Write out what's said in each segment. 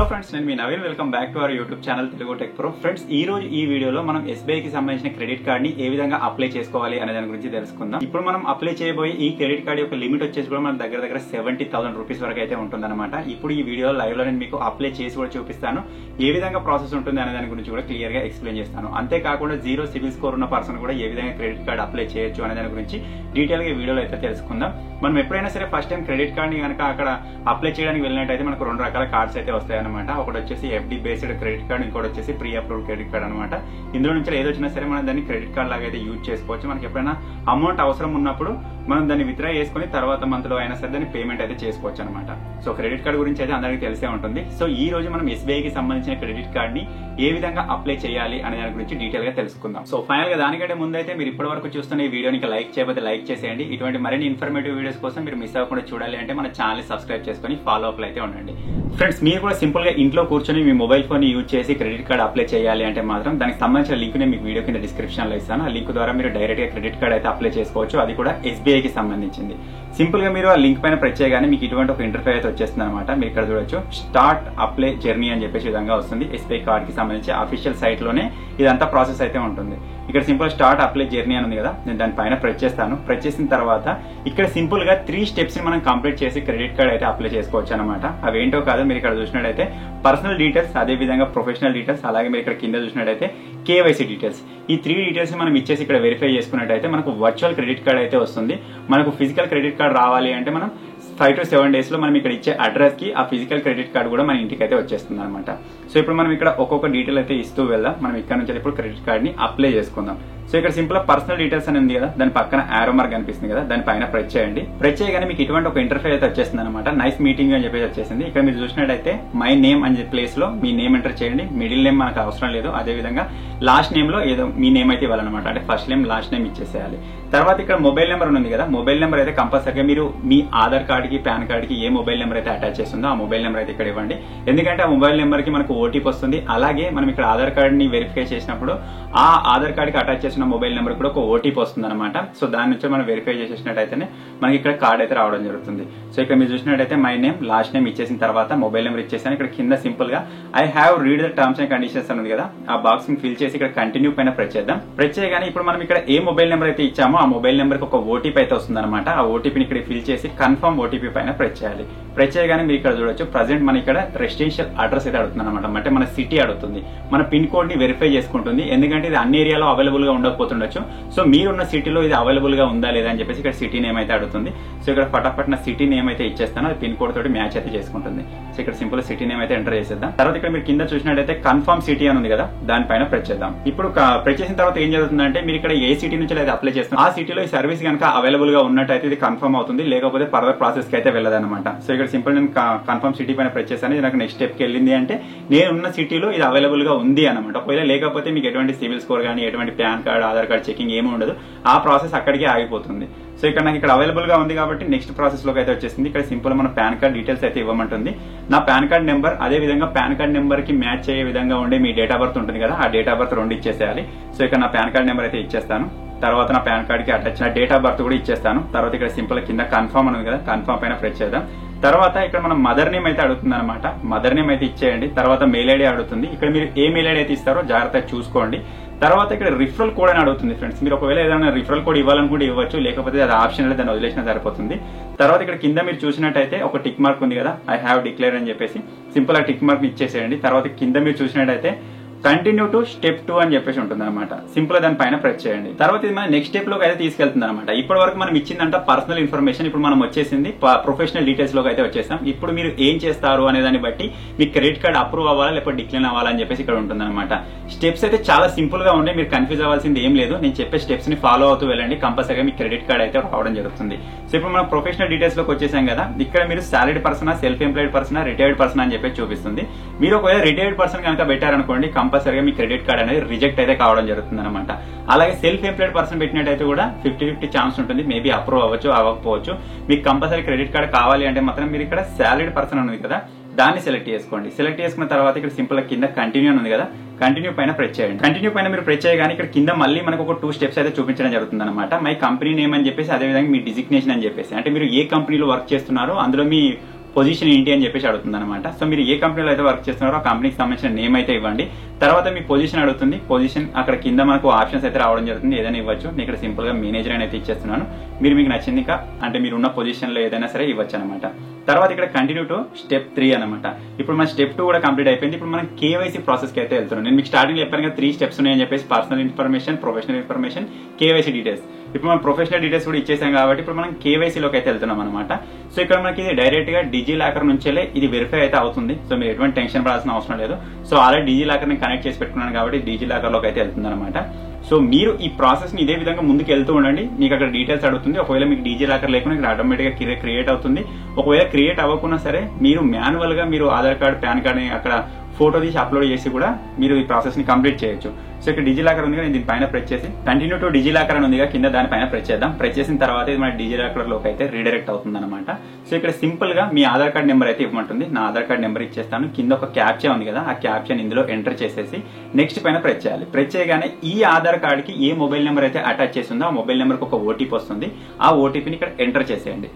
Friends, నేను మీ Naveen. Welcome back to our YouTube channel Telugu tech pro. Friends, ఈ రోజు ఈ వీడియోలో మనం SBI కి సంబంధించిన క్రెడిట్ కార్డ్ ని ఏ విధంగా అప్లై చేసుకోవాలి అనే దాని గురించి తెలుసుకుందాం. ఇప్పుడు మనం అప్లై చేయబోయే ఈ క్రెడిట్ కార్డ్ యొక్క లిమిట్ వచ్చేసి కూడా మన దగ్గర 70,000 రూపీస్ వరకు అయితే ఉంటుందన్నమాట. ఇప్పుడు ఈ వీడియో లైవ్ లో నేను మీకు అప్లై చేసి కూడా చూపిస్తాను, ఏ విధంగా ప్రాసెస్ ఉంటుంది అనే దాని గురించి కూడా క్లియర్ గా ఎక్స్ప్లెయిన్ చేస్తాను. అంతేకాకుండా జీరో సివిల్ స్కోర్ ఉన్న పర్సన్ కూడా ఏ విధంగా క్రెడిట్ కార్డ్ అప్లై చేయొచ్చు అనే దాని గురించి డీటెయిల్ గా ఈ వీడియోలో అయితే తెలుసుకుందాం. మనం ఎప్పుడైనా సరే ఫస్ట్ టైం క్రెడిట్ కార్డ్ ని కనుక అక్కడ అప్లై చేయడానికి వెళ్ళినట్టయితే మనకు రెండు రకాల కార్డ్స్ అయితే వస్తాయి అనమాట. ఒకటి వచ్చేసి FD బేస్డ్ క్రెడిట్ కార్డ్, ఇంకోటి వచ్చేసి ప్రీ అప్రూవ్డ్ క్రెడిట్ కార్డ్ అనమాట. ఇందులో నుంచి ఏది వచ్చినా సరే మనం దాన్ని క్రెడిట్ కార్డ్ లాగా అయితే యూజ్ చేసుకోవచ్చు. మనకి ఎప్పుడైనా అమౌంట్ అవసరం ఉన్నప్పుడు మనం దాన్ని విత్డ్రా చేసుకుని తర్వాత మంత్ లో అయినా సరే దాన్ని పేమెంట్ అయితే చేసుకోవచ్చు అనమాట. సో క్రెడిట్ కార్డ్ గురించి అయితే అందరికీ తెలిసే ఉంటుంది. సో ఈ రోజు మనం SBI కి సంబంధించిన క్రెడిట్ కార్డ్ ని ఏ విధంగా అప్లై చేయాలి అనే దాని గురించి డీటెయిల్ గా తెలుసుకుందాం. సో ఫైనల్ గా దానికంటే ముందు అయితే మీరు ఇప్పటి వరకు చూస్తున్న ఈ వీడియోని లైక్ చేయకపోతే లైక్ చేసేయండి. ఇటువంటి మరిన్ని ఇన్ఫర్మేటివ్ వీడియోస్ కోసం మీరు మిస్ అవ్వకుండా చూడాలి అంటే మన ఛానల్ సబ్స్క్రైబ్ చేసుకుని ఫాలో అప్ అయితే ఉండండి. ఫ్రెండ్స్, మీరు కూడా సింపుల్ గా ఇంట్లో కూర్చొని మీ మొబైల్ ఫోన్ యూజ్ చేసి క్రెడిట్ కార్డ్ అప్లై చేయాలి అంటే మాత్రం దానికి సంబంధించిన లింక్ నేను మీకు వీడియో కింద డిస్క్రిప్షన్ లో ఇస్తాను. ఆ లింక్ ద్వారా మీరు డైరెక్ట్ గా క్రెడిట్ కార్డ్ అయితే అప్లై చేసుకోవచ్చు. అది కూడా SBI కి సంబంధించింది. సింపుల్ గా మీరు ఆ లింక్ పైన ప్రెస్ చేయగానే మీకు ఇటువంటి ఒక ఇంటర్ఫేస్ అయితే వచ్చేస్తుంది అనమాట. మీరు ఇక్కడ చూడొచ్చు, స్టార్ట్ అప్లై జర్నీ అని చెప్పేసి విధంగా వస్తుంది. SBI కార్డ్ కి సంబంధించి అఫీషియల్ సైట్ లోనే ఇదంతా ప్రాసెస్ అయితే ఉంటుంది. ఇక్కడ సింపుల్ స్టార్ట్ అప్లై జర్నీ అని ఉంది కదా, నేను దానిపైన ప్రెస్ చేస్తాను. ప్రెస్ చేసిన తర్వాత ఇక్కడ సింపుల్ గా 3 స్టెప్స్ ని మనం కంప్లీట్ చేసి క్రెడిట్ కార్డ్ అయితే అప్లై చేసుకోవచ్చు అనమాట. అవేంటో కాదు మీరు ఇక్కడ చూసినట్టయితే పర్సనల్ డీటెయిల్స్, అదే విధంగా ప్రొఫెషనల్ డీటెయిల్స్, అలాగే మీరు ఇక్కడ కింద చూసినట్టయితే KYC డీటెయిల్స్. ఈ 3 డీటెయిల్స్ మనం ఇచ్చేసి ఇక్కడ వెరిఫై చేసుకున్నట్టయితే మనకు వర్చువల్ క్రెడిట్ కార్డ్ అయితే వస్తుంది. మనకు ఫిజికల్ క్రెడిట్ కార్డ్ రావాలి అంటే మనం 5 to 7 days లో మనం ఇక్కడ ఇచ్చే అడ్రస్ కి ఆ ఫిజికల్ క్రెడిట్ కార్డ్ కూడా మన ఇంటికి అయితే వచ్చేస్తుంది అనమాట. సో ఇప్పుడు మనం ఇక్కడ ఒక్కొక్క డీటెయిల్ అయితే ఇస్తూ వెళ్దాం. మనం ఇక్కడ నుంచి ఇప్పుడు క్రెడిట్ కార్డ్ ని అప్లై చేసుకుందాం. సో ఇక్కడ సింపుల్ గా పర్సనల్ డీటెయిల్స్ అని ఉంది కదా, దాని పక్కన ఆరో మార్క్ కనిపిస్తుంది కదా, దానిపైన ప్రెస్ చేయండి. ప్రెస్ చేయగానే మీకు ఇటువంటి ఒక ఇంటర్ఫేస్ అయితే వచ్చేస్తుంది అనమాట. నైస్ మీటింగ్ అని చెప్పేసి వచ్చేసింది. ఇక్కడ మీరు చూసినట్టయితే మై నేమ్ అనే ప్లేస్ లో మీ నేమ్ ఎంటర్ చేయండి. మిడిల్ నేమ్ మనకు అవసరం లేదు. అదే విధంగా లాస్ట్ నేమ్ లో ఏదో మీ నేమ్ అయితే ఇవ్వాలన్నమాట. అంటే ఫస్ట్ నేమ్ లాస్ట్ నేమ్ ఇచ్చేసేయాలి. తర్వాత ఇక్కడ మొబైల్ నెంబర్ ఉంది కదా, మొబైల్ నెంబర్ అయితే కంపల్సరీగా మీరు మీ ఆధార్ కార్డ్ కి పాన్ కార్డ్ కి ఏ మొబైల్ నెంబర్ అయితే అటాచ్ చేస్తుందో ఆ మొబైల్ నెంబర్ అయితే ఇక్కడ ఇవ్వండి. ఎందుకంటే ఆ మొబైల్ నెంబర్ కి మనకు OTP వస్తుంది. అలాగే మనం ఇక్కడ ఆధార్ కార్డ్ ని వెరిఫై చేసినప్పుడు ఆ ఆధార్ కార్డ్ కి అటాచ్ చేసిన మొబైల్ నెంబర్ కూడా ఒక OTP వస్తుంది అనమాట. సో దాని నుంచి మనం వెరిఫై చేసేసినట్టయితేనే మనకి ఇక్కడ కార్డ్ అయితే రావడం జరుగుతుంది. సో ఇక్కడ మీరు చూసినట్టయితే మై నేమ్ లాస్ట్ నేమ్ ఇచ్చేసిన తర్వాత మొబైల్ నెంబర్ ఇచ్చేసాను. ఇక్కడ కింద సింపుల్ గా I have read the terms and conditions ఉంది కదా, ఆ బాక్స్ ని ఫిల్ చేసి ఇక్కడ కంటిన్యూ పైన ప్రెస్ చేద్దాం. ప్రెస్ చేయగానే ఇప్పుడు మనం ఇక్కడ ఏ మొబైల్ నెంబర్ అయితే ఇచ్చామో ఆ మొబైల్ నెంబర్ కి ఒక OTP అయితే వస్తుంది అనమాట. ఆ OTP ని ఇక్కడ ఫిల్ చేసి కన్ఫర్మ్ OTP పైన ప్రెస్ చేయాలి. ప్రెస్ చేయగానే మీరు ఇక్కడ చూడొచ్చు, ప్రజెంట్ మన ఇక్కడ రెసిడెన్షియల్ అడ్రస్ అయితే అడుగుతుంది అనమాట. అంటే మన సిటీ అడుగుతుంది. మన పిన్ కోడ్ ని వెరిఫై చేసుకుంటుంది. ఎందుకంటే ఇది అన్ని ఏరియాలో అవైలబుల్ గా ఉండకపోతుండొచ్చు. సో మీరున్న సిటీలో ఇది అవైలబుల్ గా ఉందా లేదా అని చెప్పేసి ఇక్కడ సిటీ నేమ్ అయితే అడుగుతుంది. సో ఇక్కడ ఫటాఫట్ నా సిటీ నేమ్ అయితే ఇచ్చేస్తాను. అది పిన్ కోడ్ తోటి మ్యాచ్ అయితే చేసుకుంటుంది. సో ఇక్కడ సింపుల్ సిటీ నేమ్ అయితే ఎంటర్ చేసేద్దాం. తర్వాత ఇక్కడ మీరు కింద చూసినట్టయితే కన్ఫర్మ్ సిటీ అని ఉంది కదా, దానిపైన ప్రెస్ చేద్దాం. ఇప్పుడు ప్రెస్ చేసిన తర్వాత ఏం జరుగుతుందంటే మీరు ఇక్కడ ఏ సిటీ నుంచి అయితే అప్లై చేస్తాం ఆ సిటీలో ఈ సర్వీస్ కనుక అవైలబుల్ గా ఉన్నట్టయితే ఇది కన్ఫర్మ్ అవుతుంది. లేకపోతే ఫర్దర్ ప్రాసెస్ కి అయితే వెళ్ళదన్నమాట. సో ఇక్కడ సింపుల్ నేను కన్ఫర్మ్ సిటీ పైన ప్రెస్ చేశాను. ఇది నాకు నెక్స్ట్ స్టెప్ కి వెళ్ళింది అంటే నేను ఉన్న సిటీలో ఇది అవైలబుల్ గా ఉంది అనమాట. ఒకవేళ లేకపోతే మీకు ఎటువంటి సివిల్ స్కోర్ కానీ ఎటువంటి pan card Aadhaar card checking ఏమి ఉండదు. ఆ ప్రాసెస్ అక్కడికే ఆగిపోతుంది. సో ఇక్కడ నాకు ఇక్కడ అవైలబుల్ గా ఉంది కాబట్టి నెక్స్ట్ ప్రాసెస్ లోకి అయితే వచ్చేసింది. ఇక్కడ సింపుల్ మన పాన్ కార్డ్ డీటెయిల్స్ అయితే ఇవ్వమంటుంది. నా పాన్ కార్డ్ నెంబర్, అదే విధంగా పాన్ కార్డ్ నెంబర్ కి మ్యాచ్ అయ్యే విధంగా ఉండే మీ డేట్ ఆఫ్ బర్త్ ఉంటుంది కదా, ఆ డేట్ ఆఫ్ బర్త్ 2 ఇచ్చేసేయాలి. సో ఇక్కడ నా పాన్ కార్డ్ నెంబర్ అయితే ఇచ్చేస్తాను. తర్వాత నా పాన్ కార్డ్ కి అటాచ్ నా డేట్ ఆఫ్ బర్త్ కూడా ఇచ్చేస్తాను. తర్వాత ఇక్కడ సింపుల్ కింద కన్ఫర్మ్ అని ఉంది కదా, కన్ఫర్మ్ పైన ప్రెస్ చేద్దాం. తర్వాత ఇక్కడ మనం మదర్ నేమ్ అయితే అడుగుతుంది అనమాట. మదర్ నేమ్ అయితే ఇచ్చేయండి. తర్వాత మెయిల్ ఐడి అడుగుతుంది. ఇక్కడ మీరు ఏ మెయిల్ ఐడి అయితే ఇస్తారో జాగ్రత్తగా చూసుకోండి. తర్వాత ఇక్కడ రిఫరల్ కోడ్ అని అడుగుతుంది. ఫ్రెండ్స్, మీరు ఒకవేళ ఏదైనా రిఫరల్ కోడ్ ఇవ్వాలనుకుంటే ఇవ్వచ్చు, లేకపోతే అది ఆప్షన్ దాన్ని వదిలేసినా సరిపోతుంది. తర్వాత ఇక్కడ కింద మీరు చూసినట్టయితే ఒక టిక్ మార్క్ ఉంది కదా, ఐ హావ్ డిక్లేర్ అని చెప్పేసి సింపుల్ ఆ టిక్ మార్క్ ఇచ్చేసేయండి. తర్వాత కింద మీరు చూసినట్టయితే కంటిన్యూ టు స్టెప్ 2 అని చెప్పేసి ఉంటుంది అనమాట. సింపుల్ దాని పైన ప్రెస్ చేయండి. తర్వాత ఇది మన నెక్స్ట్ స్టెప్ లోకి అయితే తీసుకెళ్తుంది అనమాట. ఇప్పటి వరకు మనం ఇచ్చిందంట పర్సనల్ ఇన్ఫర్మేషన్. ఇప్పుడు మనం వచ్చేసింది ప్రొఫెషనల్ డీటెయిల్స్ లోకి అయితే వచ్చేసాం. ఇప్పుడు మీరు ఏం చేస్తారు అనే దాన్ని బట్టి మీ క్రెడిట్ కార్డ్ అప్రూవ్ అవ్వాలా లేకపోతే డిక్లైన్ అవ్వాలా అని చెప్పేసి ఇక్కడ ఉంటుంది అనమాట. స్టెప్స్ అయితే చాలా సింపుల్ గా ఉండే, మీరు కన్ఫ్యూజ్ అవ్వాల్సింది ఏం లేదు. నేను చెప్పే స్టెప్స్ ని ఫాలో అవుతూ వెళ్ళండి, కంపల్సరీగా మీ క్రెడిట్ కార్డ్ అయితే రావడం జరుగుతుంది. సో ఇప్పుడు మనం ప్రొఫెషనల్ డీటెయిల్స్ లోకి వచ్చేసాం కదా, ఇక్కడ మీరు సాలరీడ్ పర్సనా, సెల్ఫ్ ఎంప్లాయిడ్ పర్సనా, రిటైర్డ్ పర్సన్ అని చెప్పి చూపిస్తుంది. మీరు ఒకవేళ రిటైర్డ్ పర్సన్ కనుక పెట్టారనుకోండి, కంపల్సరీగా మీ క్రెడిట్ కార్డ్ అనేది రిజెక్ట్ అయితే కావడం జరుగుతుంది అనమాట. అలాగే సెల్ఫ్ ఎంప్లాయిడ్ పర్సన్ పెట్టినట్టయితే కూడా 50-50 ఛాన్స్ ఉంటుంది. మేబీ అప్రూవ్ అవ్వచ్చు, అవ్వకపోవచ్చు. మీకు కంపల్సరీ క్రెడిట్ కార్డ్ కావాలి అంటే మాత్రం మీరు ఇక్కడ సాలరీడ్ పర్సన్ ఉంది కదా, దాన్ని సెలెక్ట్ చేసుకోండి. సెలెక్ట్ చేసుకున్న తర్వాత ఇక్కడ సింపుల్ కింద కంటిన్యూ ఉంది కదా, కంటిన్యూ పైన ప్రెస్ చేయండి. కంటిన్యూ పైన మీరు ప్రెస్ చేయగానే ఇక్కడ కింద మళ్ళీ మనకు ఒక 2 స్టెప్స్ అయితే చూపించడం జరుగుతుంది అనమాట. మై కంపెనీ నేమ్ అని చెప్పేసి, అదే విధంగా మీ డిజిగ్నేషన్ అని చెప్పేసి, అంటే మీరు ఏ కంపెనీలో వర్క్ చేస్తున్నారో అందులో మీ పొజిషన్ ఏంటి అని చెప్పేసి అడుగుతుంది అనమాట. సో మీరు ఏ కంపెనీలో అయితే వర్క్ చేస్తున్నారో ఆ కంపెనీకి సంబంధించిన నేమ్ అయితే ఇవ్వండి. తర్వాత మీ పొజిషన్ అడుగుతుంది. పొజిషన్ అక్కడ కింద మనకు ఆప్షన్స్ అయితే రావడం జరుగుతుంది. ఏదైనా ఇవ్వచ్చు. నేను ఇక్కడ సింపుల్ గా మేనేజర్ అని అయితే ఇచ్చేస్తున్నాను. మీకు నచ్చింది అంటే మీరు ఉన్న పొజిషన్ లో ఏదైనా సరే ఇవ్వచ్చు అనమాట. తర్వాత ఇక్కడ కంటిన్యూ టు స్టెప్ 3 అనమాట. ఇప్పుడు మన స్టెప్ 2 కూడా కంప్లీట్ అయిపోయింది. ఇప్పుడు మనం కేవైసీ ప్రాసెస్ కి అయితే వెళ్తున్నాం. నేను మీకు స్టార్టింగ్ చెప్పాను కదా 3 స్టెప్స్ ఉన్నాయని చెప్పేసి, personal information, professional information, KYC details. ఇప్పుడు మనం ప్రొఫెషనల్ డీటెయిల్స్ కూడా ఇచ్చేసాం కాబట్టి ఇప్పుడు మనం కేవైసీలోకి అయితే వెళ్తున్నాం అనమాట. సో ఇక్కడ మనకి ఇది డైరెక్ట్ గా డిజిలాకర్ నుంచే ఇది వెరిఫై అయితే అవుతుంది. సో మీరు ఎటువంటి టెన్షన్ పడాల్సిన అవసరం లేదు. సో ఆల్రెడీ డిజిలాకర్ ని కనెక్ట్ చేసి పెట్టుకున్నాను కాబట్టి డిజిలాకర్ లోకి అయితే వెళ్తుంది అనమాట. సో మీరు ఈ ప్రాసెస్ ని ఇదే విధంగా ముందుకు వెళ్తూ ఉండండి. మీకు అక్కడ డీటెయిల్స్ అడుగుతుంది. ఒకవేళ మీకు డిజిలాకర్ లేకుండా ఇక్కడ ఆటోమేటిక్ గా క్రియేట్ అవుతుంది. ఒకవేళ క్రియేట్ అవ్వకున్నా సరే మీరు మాన్యువల్ గా మీరు ఆధార్ కార్డ్, పాన్ కార్డ్ ని అక్కడ ఫోటో తీసి అప్లోడ్ చేసి కూడా మీరు ఈ ప్రాసెస్ ని కంప్లీట్ చేయొచ్చు. సో ఇక్కడ డిజిలాకర్ ఉంది, నేను దీనిపైన ప్రెస్ చేసి కంటిన్యూ టు డిజిలాకర్ అని ఉంది కింద, దానిపైన ప్రెస్ చేద్దాం. ప్రెస్ చేసిన తర్వాత ఇది మన డిజిలాకర్ లోకి అయితే రీడైరెక్ట్ అవుతుంది అనమాట. సో ఇక్కడ సింపుల్ గా మీ ఆధార్ కార్డ్ నెంబర్ అయితే ఇవ్వమంటుంది. నా ఆధార్ కార్డ్ నెంబర్ ఇచ్చేస్తాను. కింద ఒక క్యాప్చా ఉంది కదా, ఆ క్యాప్చాని ఇందులో ఎంటర్ చేసేసి నెక్స్ట్ పైన ప్రెస్ చేయాలి. ప్రెస్ చేయగానే ఈ ఆధార్ కార్డ్ కి ఏ మొబైల్ నెంబర్ అయితే అటాచ్ చేసిందో ఆ మొబైల్ నెంబర్ కి ఒక ఓటీపీ వస్తుంది. ఆ ఓటీపీని ఇక్కడ ఎంటర్ చేసేయండి.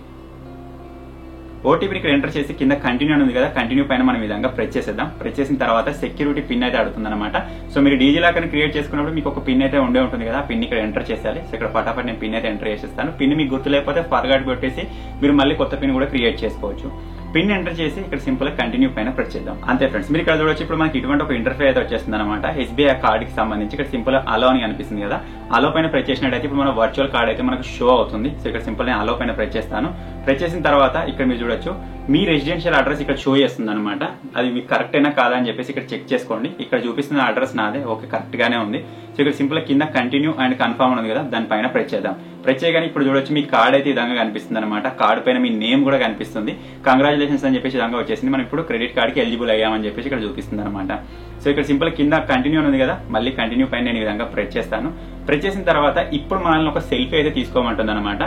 ఓటీపీని ఇక్కడ ఎంటర్ చేసి కింద కంటిన్యూ అని ఉంది కదా, కంటిన్యూ పైన మనం విధంగా ప్రెస్ చేసేద్దాం. ప్రెస్ చేసిన తర్వాత సెక్యూరిటీ పిన్ అయితే అడుగుతుంది అనమాట. సో మీరు డిజిలాకర్ ని క్రియేట్ చేసుకున్నప్పుడు మీకు ఒక పిన్ అయితే ఉండే ఉంటుంది కదా, ఆ పిన్ ఇక్కడ ఎంటర్ చేయాలి. సో ఇక్కడ ఫటాఫట్ నేను పిన్ అయితే ఎంటర్ చేసేస్తాను. పిన్ మీకు గుర్తు లేకపోతే ఫర్గాట్ పెట్టేసి మీరు మళ్ళీ కొత్త పిన్ కూడా క్రియేట్ చేసుకోవచ్చు. పిన్ ఎంటర్ చేసి ఇక్కడ సింపుల్ గా కంటిన్యూ పైన ప్రెస్ చేద్దాం. అంతే ఫ్రెండ్స్, మీరు ఇక్కడ చూడొచ్చు. ఇప్పుడు మనకి ఇటువంటి ఒక ఇంటర్ఫేస్ అయితే వచ్చేస్తుంది అనమాట. ఎస్బీఐ కార్డ్ కి సంబంధించి ఇక్కడ సింపుల్ గా అలో అని అనిపిస్తుంది కదా, అలో పైన ప్రెస్ చేసినట్టయితే ఇప్పుడు మన వర్చువల్ కార్డ్ అయితే మనకు షో అవుతుంది. సో ఇక్కడ సింపుల్ నేను అలో పైన ప్రెస్ చేస్తాను. ప్రెస్ చేసిన తర్వాత ఇక్కడ మీరు చూడొచ్చు మీ రెసిడెన్షియల్ అడ్రస్ ఇక్కడ షో చేస్తుంది అనమాట. అది మీకు కరెక్ట్ అయినా కాదా అని చెప్పేసి ఇక్కడ చెక్ చేసుకోండి. ఇక్కడ చూపిస్తున్న అడ్రస్ నాదే, ఓకే కరెక్ట్ గానే ఉంది. సో ఇక్కడ సింపుల్ కింద కంటిన్యూ అండ్ కన్ఫర్మ్ ఉంది కదా, దానిపైన ప్రెస్ చేద్దాం. ప్రెస్ చేయగానే ఇప్పుడు చూడొచ్చు మీ కార్డ్ అయితే ఈ విధంగా కనిపిస్తుంది అనమాట. కార్డ్ పైన మీ నేమ్ కూడా కనిపిస్తుంది. కంగ్రాచులేషన్స్ అని చెప్పేసి విధంగా వచ్చేసింది. మనం ఇప్పుడు క్రెడిట్ కార్డ్ కి ఎలిజిబుల్ అయ్యామని చెప్పేసి ఇక్కడ చూపిస్తుంది అనమాట. సో ఇక్కడ సింపుల్ కింద కంటిన్యూ ఉంది కదా, మళ్ళీ కంటిన్యూ పైన నేను ఈ విధంగా ప్రెస్ చేస్తాను. ప్రెస్ చేసిన తర్వాత ఇప్పుడు మనల్ని ఒక సెల్ఫీ అయితే తీసుకోమంటుంది అనమాట.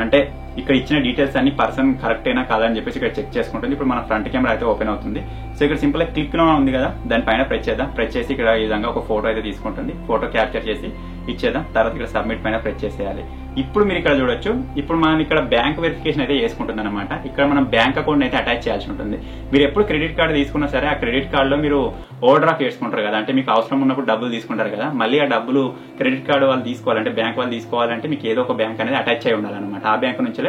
అంటే ఇక్కడ ఇచ్చిన డీటెయిల్స్ అన్ని పర్సన్ కరెక్ట్ అయినా కాదని చెప్పేసి ఇక్కడ చెక్ చేసుకుంటుంది. ఇప్పుడు మన ఫ్రంట్ కెమెరా అయితే ఓపెన్ అవుతుంది. సో ఇక్కడ సింపుల్ గా క్లిక్ ఉంది కదా, దానిపైన ప్రెస్ చేద్దాం. ప్రెస్ చేసి ఇక్కడ ఈ విధంగా ఒక ఫోటో అయితే తీసుకుంటుంది. ఫోటో క్యాప్చర్ చేసి ఇచ్చేద్దాం. తర్వాత ఇక్కడ సబ్మిట్ పైన ప్రెస్ చేసేయాలి. ఇప్పుడు మీరు ఇక్కడ చూడొచ్చు, ఇప్పుడు మనం ఇక్కడ బ్యాంక్ వెరిఫికేషన్ అయితే చేసుకుంటుంది అనమాట. ఇక్కడ మనం బ్యాంక్ అకౌంట్ అయితే అటాచ్ చేయాల్సి ఉంటుంది. మీరు ఎప్పుడు క్రెడిట్ కార్డు తీసుకున్నా సరే ఆ క్రెడిట్ కార్డు లో మీరు ఓవర్ డ్రాఫ్ట్ చేసుకుంటారు కదా, అంటే మీకు అవసరం ఉన్నప్పుడు డబ్బులు తీసుకుంటారు కదా, మళ్ళీ ఆ డబ్బులు క్రెడిట్ కార్డు వాళ్ళు తీసుకోవాలంటే, బ్యాంక్ వాళ్ళు తీసుకోవాలంటే మీకు ఏదో ఒక బ్యాంక్ అనేది అటాచ్ అయి ఉండాలన్నమాట. ఆ బ్యాంక్ నుంచే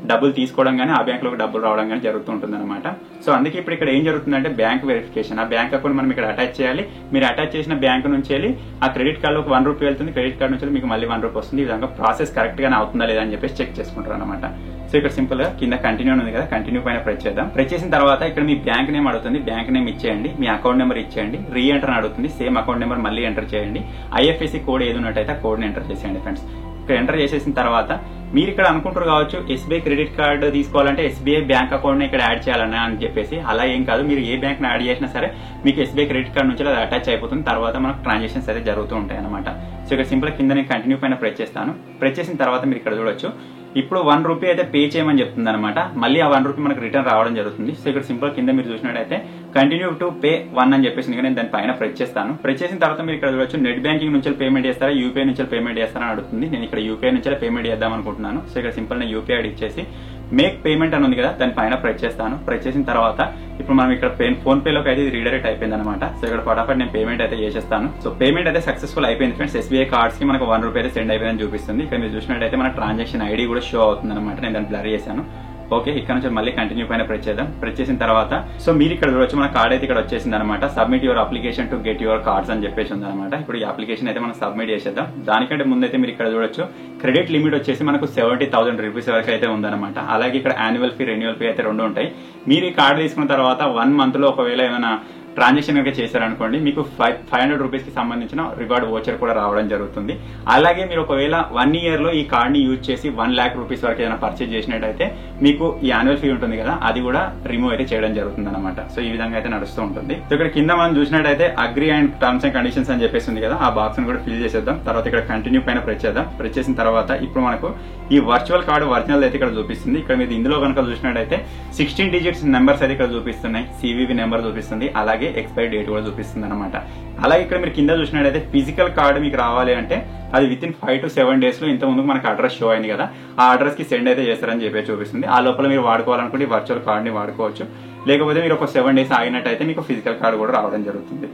డబ్బులు తీసుకోవడం కానీ ఆ బ్యాంక్ లోకి డబ్బులు రావడం కానీ జరుగుతుంటుంది అనమాట. సో అందుకే ఇప్పుడు ఇక్కడ ఏం జరుగుతుందంటే బ్యాంక్ వెరిఫికేషన్. ఆ బ్యాంక్ అకౌంట్ మనం ఇక్కడ అటాచ్ చేయాలి. మీరు అటాచ్ చేసిన బ్యాంక్ నుంచి వెళ్ళి ఆ క్రెడిట్ కార్డ్ లో ఒక 1 రూపీ వెళ్తుంది. క్రెడిట్ కార్డ్ నుంచి మీకు మళ్ళీ 1 రూపీ వస్తుంది. ఈ విధంగా ప్రాసెస్ కరెక్ట్ గానే అవుతుందా లేదా అని చెప్పేసి చెక్ చేసుకుంటారు అనమాట. సో ఇక్కడ సింపుల్ గా కింద కంటిన్యూ ఉంది కదా, కంటిన్యూ పైన ప్రెస్ చేద్దాం. ప్రెస్ చేసిన తర్వాత ఇక్కడ మీ బ్యాంక్ నేమ్ అడుగుతుంది. బ్యాంక్ నేమ్ ఇచ్చేయండి. మీ అకౌంట్ నెంబర్ ఇచ్చేయండి. రీ ఎంటర్ అని అడుగుతుంది. సేమ్ అకౌంట్ నెంబర్ మళ్ళీ ఎంటర్ చేయండి. ఐఎఫ్ఎస్సి కోడ్ ఏది ఉన్నట్టయితే ఆ కోడ్ ని ఎంటర్ చేసేయండి ఫ్రెండ్స్. ఇక్కడ ఎంటర్ చేసేసిన తర్వాత మీరు ఇక్కడ అనుకుంటారు కావచ్చు ఎస్బీఐ క్రెడిట్ కార్డ్ తీసుకోవాలంటే ఎస్బీఐ బ్యాంక్ అకౌంట్ ని ఇక్కడ యాడ్ చేయాలన్నా అని చెప్పేసి. అలా ఏం కాదు, మీరు ఏ బ్యాంక్ ని యాడ్ చేసినా సరే మీకు ఎస్బీఐ క్రెడిట్ కార్డ్ నుంచి అది అటాచ్ అయిపోతుంది. తర్వాత మనకు ట్రాన్సాక్షన్స్ అయితే జరుగుతూ ఉంటాయి అనమాట. సో ఇక్కడ సింపుల్ కింద నేను కంటిన్యూ పైన ప్రెస్ చేస్తాను. ప్రెస్ చేసిన తర్వాత మీరు ఇక్కడ చూడొచ్చు ఇప్పుడు 1 రూపీ అయితే పే చేయమని చెప్తుంది అనమాట. మళ్ళీ ఆ 1 రూపీ మనకు రిటర్న్ రావడం జరుగుతుంది. సో ఇక్కడ సింపుల్ కింద మీరు చూసినట్టయితే కంటిన్యూ టు పే 1 అని చెప్పేసి నేను దాని పైన ప్రెస్ చేస్తాను. ప్రెస్ చేసిన తర్వాత మీరు ఇక్కడ చూడొచ్చు నెట్ బ్యాంకింగ్ నుంచి పేమెంట్ చేస్తారా, యూపీఐ నుంచి పేమెంట్ చేస్తారా అని అడుగుతుంది. నేను ఇక్కడ యూపీఐ నుంచి పేమెంట్ చేద్దాం అనుకుంటున్నాను. సో ఇక్కడ సింపుల్ నేను యూపీఐ ఐడి ఇచ్చేసి మేక్ పేమెంట్ అని ఉంది కదా, దాని పైన ప్రెస్ చేస్తాను. ప్రెస్ చేసిన తర్వాత ఇప్పుడు మనం ఇక్కడ ఫోన్ పే లోకి అయితే రీడైరెక్ట్ అయిపోయింది అనమాట. సో ఇక్కడ ఫటాఫట్ నేను పేమెంట్ అయితే చేసేస్తాను. సో పేమెంట్ అయితే సక్సెస్ఫుల్ అయిపోయింది ఫ్రెండ్స్. ఎస్బీఐ కార్డ్స్ కి మనకు 1 రూపీ అయితే సెండ్ అయిపోయిందని చూపిస్తుంది. ఇక్కడ మీరు చూసినట్టయితే మన ట్రాన్సాక్షన్ ఐడి కూడా షో అవుతుంది అనమాట. నేను దాన్ని బ్లర్ చేశాను. ఓకే, ఇక్కడ నుంచి మళ్ళీ కంటిన్యూ పైన ప్రెస్ చేద్దాం. ప్రెస్ చేసిన తర్వాత సో మీరు ఇక్కడ చూడొచ్చు మన కార్డ్ అయితే ఇక్కడ వచ్చేసింది అనమాట. Submit your application to get your cards అని చెప్పేసి ఉంది అనమాట. ఇప్పుడు ఈ అప్లికేషన్ అయితే మనం సబ్మిట్ చేసేద్దాం. దానికంటే ముందైతే మీరు ఇక్కడ చూడొచ్చు క్రెడిట్ లిమిట్ వచ్చేసి మనకు 70,000 రూపీస్ వరకు అయితే ఉందన్నమాట. అలాగే ఇక్కడ యాన్యువల్ ఫీ, రెన్యువల్ ఫీ అయితే 2 ఉంటాయి. మీరు ఈ కార్డు తీసుకున్న తర్వాత 1 మంత్ లో ఒకవేళ ఏమైనా ట్రాన్సాక్షన్ కనుక చేశారనుకోండి మీకు 500 రూపీస్ కి సంబంధించిన రివార్డ్ వోచర్ కూడా రావడం జరుగుతుంది. అలాగే మీరు ఒకవేళ 1 ఇయర్ లో ఈ కార్డ్ ని యూజ్ చేసి 1 లాక్ రూపీస్ వరకు ఏదైనా పర్చేజ్ చేసినట్టయితే మీకు ఈ యాన్యువల్ ఫీ ఉంటుంది కదా, అది కూడా రిమూవ్ అయితే చేయడం జరుగుతుంది అనమాట. సో ఈ విధంగా అయితే నడుస్తూ ఉంటుంది. సో ఇక్కడ కింద మనం చూసినట్టయితే agree and terms and conditions అని చెప్పేసి ఉంది కదా, ఆ బాక్స్ ని కూడా ఫిల్ చేసేద్దాం. తర్వాత ఇక్కడ కంటిన్యూ పైన ప్రెస్ చేద్దాం. ప్రెస్ చేసిన తర్వాత ఇప్పుడు మనకు ఈ వర్చువల్ కార్డు ఒరిజినల్ అయితే ఇక్కడ చూపిస్తుంది. ఇక్కడ మీరు ఇందులో కనుక చూసినట్టయితే 16 డిజిట్స్ నెంబర్స్ అయితే ఇక్కడ చూపిస్తున్నాయి. సివివి నెంబర్ చూపిస్తుంది. అలాగే అలాగే ఎక్స్పైరీ డేట్ కూడా చూపిస్తుంది అనమాట. అలాగే ఇక్కడ మీరు కింద చూసినట్టయితే ఫిజికల్ కార్డు మీకు రావాలి అంటే అది విత్ ఇన్ 5 to 7 days లో ఇంతకుముందు మనకు అడ్రస్ షో అయింది కదా, ఆ అడ్రస్ కి సెండ్ అయితే చేస్తారని చెప్పి చూపిస్తుంది. ఆ లోపల మీరు వాడుకోవాలనుకుంటే వర్చువల్ కార్డుని వాడుకోవచ్చు, లేకపోతే మీరు ఒక 7 days ఆగినట్టయితే మీకు ఫిజికల్ కార్డు కూడా రావడం జరుగుతుంది.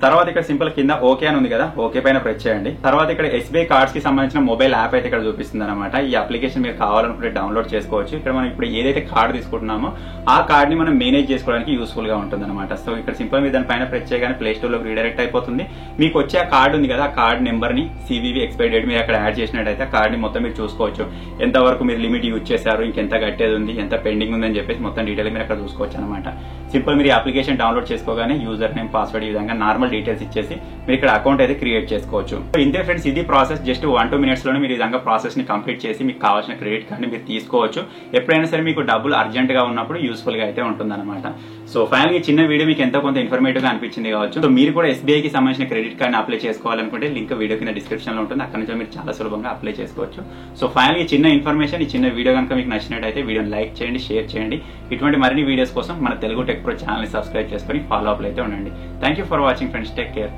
తర్వాత ఇక్కడ సింపుల్ కింద ఓకే అని ఉంది కదా, ఓకే పైన ప్రెస్ చేయండి. తర్వాత ఇక్కడ ఎస్బీఐ కార్డ్స్ కి సంబంధించిన మొబైల్ యాప్ అయితే ఇక్కడ చూపిస్తుంది అనమాట. ఈ అప్లికేషన్ మీరు కావాలనుకుంటే డౌన్లోడ్ చేసుకోవచ్చు. ఇక్కడ మనం ఇప్పుడు ఏదైతే కార్డు తీసుకుంటున్నామో ఆ కార్డ్ ని మనం మేనేజ్ చేసుకోవడానికి యూస్ఫుల్ గా ఉంటుంది అనమాట. సో ఇక్కడ సింపుల్ మీరు దానిపైన ప్రెస్ చేయగానే ప్లే స్టోర్ లో రీడైరెక్ట్ అయిపోతుంది. మీకు వచ్చే ఆ కార్డు ఉంది కదా, ఆ కార్డ్ నెంబర్ ని సివివి ఎక్స్పైరీ డేట్ మీరు అక్కడ యాడ్ చేసినట్టయితే ఆ కార్డ్ ని మొత్తం మీరు చూసుకోవచ్చు. ఎంతవరకు మీరు లిమిట్ యూజ్ చేశారు, ఇంకెంత కట్టేది ఉంది, ఎంత పెండింగ్ ఉంది అని చెప్పేసి మొత్తం డీటెయిల్ మీరు అక్కడ చూసుకోవచ్చు అనమాట. సింపుల్ మీరు అప్లికేషన్ డౌన్లోడ్ చేసుకోగానే యూజర్ నేమ్, పాస్వర్డ్ ఈ విధంగా నార్మల్ డీటెయిల్స్ ఇచ్చేసి మీరు ఇక్కడ అకౌంట్ అయితే క్రియేట్ చేసుకోవచ్చు. ఇంతే ఫ్రెండ్స్, ఇది ప్రాసెస్. జస్ట్ 1-2 minutes లోనే మీరు ఈ విధంగా ప్రాసెస్ ని కంప్లీట్ చేసి మీకు కావాల్సిన క్రెడిట్ కార్డ్ ని మీరు తీసుకోవచ్చు. ఎప్పుడైనా సరే మీకు డబ్బులు అర్జెంట్ గా ఉన్నప్పుడు యూస్ఫుల్ గా అయితే ఉంటుంది అనమాట. సో ఫైనల్ గా చిన్న వీడియో మీకు ఎంతో కొంత ఇన్ఫర్మేటివ్ గా అనిపించింది కావచ్చు. సో మీరు కూడా ఎస్బీఐ కి సంబంధించిన క్రెడిట్ కార్డ్ ని అప్లై చేసుకోవాలనుకుంటే లింక్ వీడియో కింద డిస్క్రిప్షన్ లో ఉంటుంది, అక్కడ నుంచి మీరు చాలా సులభంగా అప్లై చేసుకోవచ్చు. సో ఫైనల్ గా చిన్న ఇన్ఫర్మేషన్, ఈ చిన్న వీడియో కనుక మీకు నచ్చినట్టయితే వీడియోని లైక్ చేయండి, షేర్ చేయండి. ఇటువంటి మరిన్ని వీడియోస్ కోసం మన తెలుగు టెక్ ప్రో ఛానల్ ని సబ్స్క్రైబ్ చేసుకొని ఫాలో అప్ అయితే ఉండండి. Thank you for watching friends, take care.